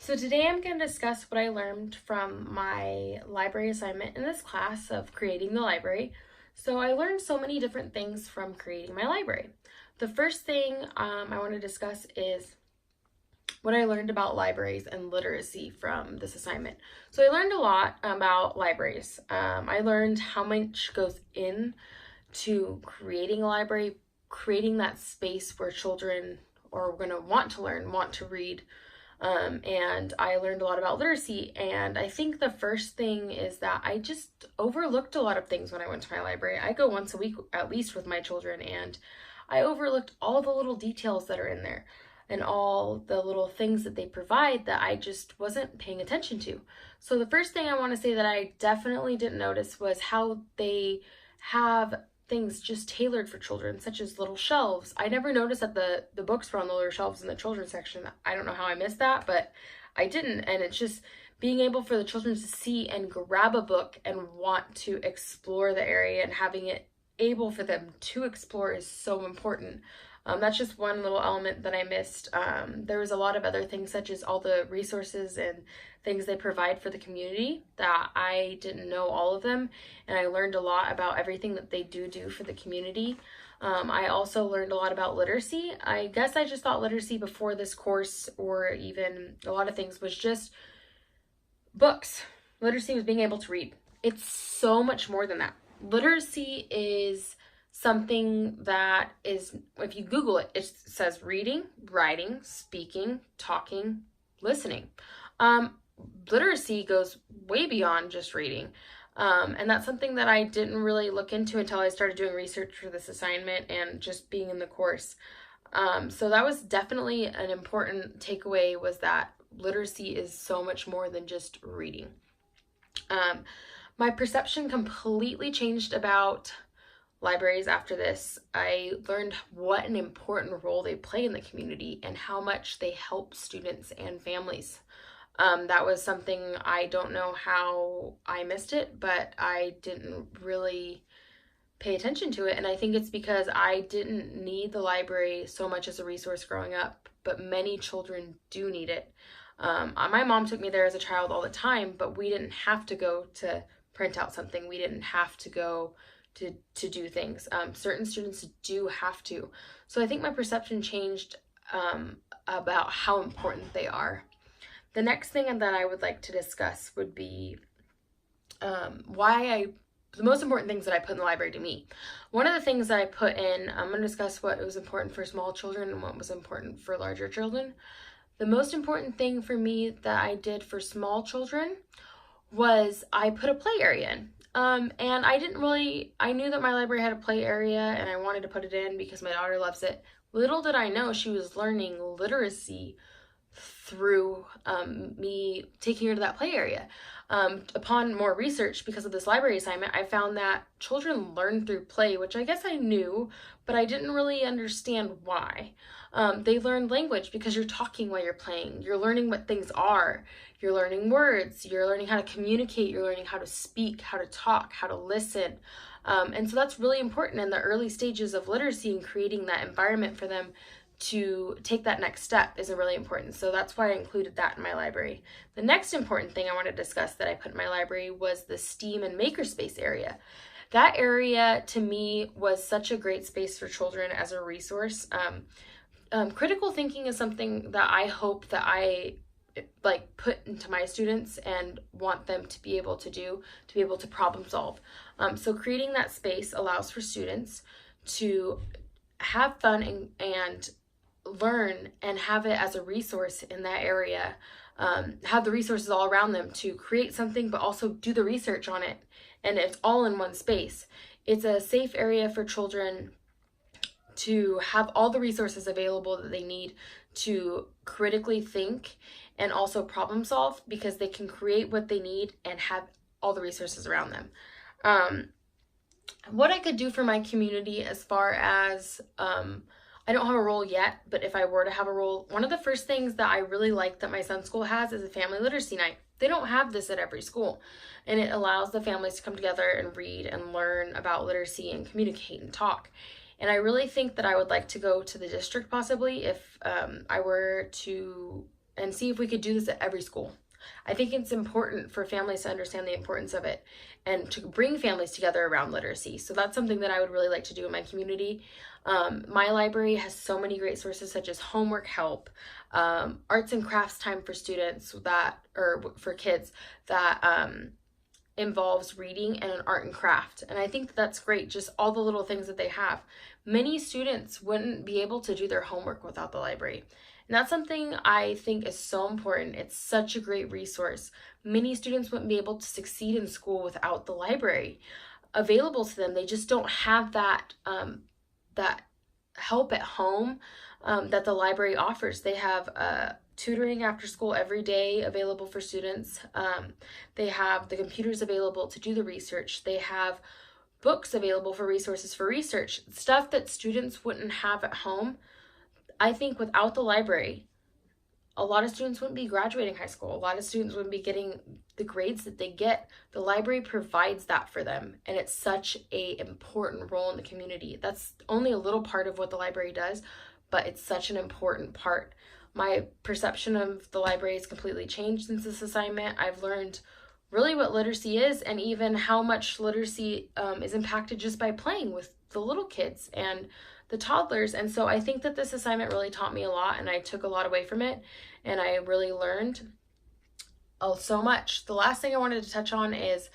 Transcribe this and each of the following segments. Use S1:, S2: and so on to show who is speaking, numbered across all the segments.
S1: So today I'm going to discuss what I learned from my library assignment in this class of creating the library. So I learned so many different things from creating my library. The first thing I want to discuss is what I learned about libraries and literacy from this assignment. So I learned a lot about libraries. I learned how much goes in to creating a library, creating that space where children are going to want to learn, want to read, and I learned a lot about literacy. And I think the first thing is that I just overlooked a lot of things when I went to my library. I go once a week at least with my children, and I overlooked all the little details that are in there and all the little things that they provide that I just wasn't paying attention to. So the first thing I want to say that I definitely didn't notice was how they have things just tailored for children, such as little shelves. I never noticed that the books were on the little shelves in the children's section. I don't know how I missed that, but I didn't. And it's just being able for the children to see and grab a book and want to explore the area, and having it able for them to explore is so important. That's just one little element that I missed. There was a lot of other things, such as all the resources and things they provide for the community, that I didn't know all of them, and I learned a lot about everything that they do for the community. I also learned a lot about literacy. I guess I just thought literacy before this course, or even a lot of things, was just books. Literacy was being able to read. It's so much more than that. Literacy is something that is, if you Google it, it says reading, writing, speaking, talking, listening. Literacy goes way beyond just reading. And that's something that I didn't really look into until I started doing research for this assignment and just being in the course. So that was definitely an important takeaway, was that literacy is so much more than just reading. My perception completely changed about libraries after this. I learned what an important role they play in the community and how much they help students and families. That was something, I don't know how I missed it, but I didn't really pay attention to it. And I think it's because I didn't need the library so much as a resource growing up, but many children do need it. My mom took me there as a child all the time, but we didn't have to go to print out something. We didn't have to go to do things. Certain students do have to. So I think my perception changed about how important they are. The next thing that I would like to discuss would be the most important things that I put in the library to me. One of the things that I put in, I'm going to discuss what was important for small children and what was important for larger children. The most important thing for me that I did for small children was I put a play area in. And I knew that my library had a play area, and I wanted to put it in because my daughter loves it. Little did I know she was learning literacy through me taking her to that play area. Upon more research, because of this library assignment, I found that children learn through play, which I guess I knew, but I didn't really understand why. They learn language because you're talking while you're playing. You're learning what things are. You're learning words. You're learning how to communicate. You're learning how to speak, how to talk, how to listen. And so that's really important in the early stages of literacy, and creating that environment for them to take that next step is really important. So that's why I included that in my library. The next important thing I want to discuss that I put in my library was the STEAM and makerspace area. That area to me was such a great space for children as a resource. Critical thinking is something that I hope that I put into my students and want them to be able to do, to be able to problem solve. So creating that space allows for students to have fun and learn, and have it as a resource in that area. Have the resources all around them to create something, but also do the research on it, and it's all in one space. It's a safe area for children to have all the resources available that they need to critically think and also problem solve, because they can create what they need and have all the resources around them. What I could do for my community, as far as I don't have a role yet, but if I were to have a role, one of the first things that I really like that my son's school has is a family literacy night. They don't have this at every school, and it allows the families to come together and read and learn about literacy and communicate and talk. And I really think that I would like to go to the district, possibly, if I were to and see if we could do this at every school. I think it's important for families to understand the importance of it and to bring families together around literacy. So that's something that I would really like to do in my community. My library has so many great sources such as homework help, arts and crafts time for students or for kids that involves reading and an art and craft. And I think that's great, just all the little things that they have. Many students wouldn't be able to do their homework without the library. And that's something I think is so important. It's such a great resource. Many students wouldn't be able to succeed in school without the library available to them. They just don't have that help at home that the library offers. They have tutoring after school every day available for students. They have the computers available to do the research. They have books available for resources for research, stuff that students wouldn't have at home. I think without the library, a lot of students wouldn't be graduating high school. A lot of students wouldn't be getting the grades that they get. The library provides that for them, and it's such an important role in the community. That's only a little part of what the library does, but it's such an important part. My perception of the library has completely changed since this assignment. I've learned really what literacy is, and even how much literacy is impacted just by playing with the little kids and the toddlers. And so I think that this assignment really taught me a lot, and I took a lot away from it, and I really learned so much. The last thing I wanted to touch on is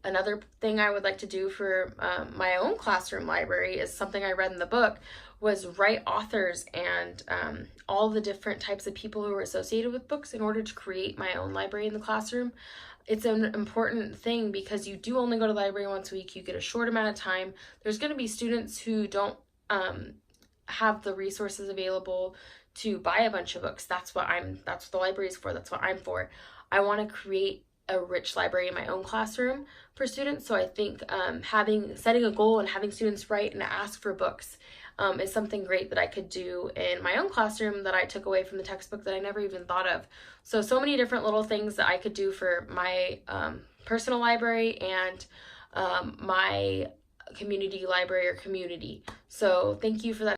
S1: another thing I would like to do for my own classroom library is something I read in the book, was write authors and all the different types of people who are associated with books in order to create my own library in the classroom. It's an important thing because you do only go to the library once a week. You get a short amount of time. There's going to be students who don't have the resources available to buy a bunch of books. That's what the library is for. That's what I'm for. I want to create a rich library in my own classroom for students. So I think setting a goal and having students write and ask for books is something great that I could do in my own classroom that I took away from the textbook that I never even thought of. So many different little things that I could do for my personal library and my community library or community. So thank you for that.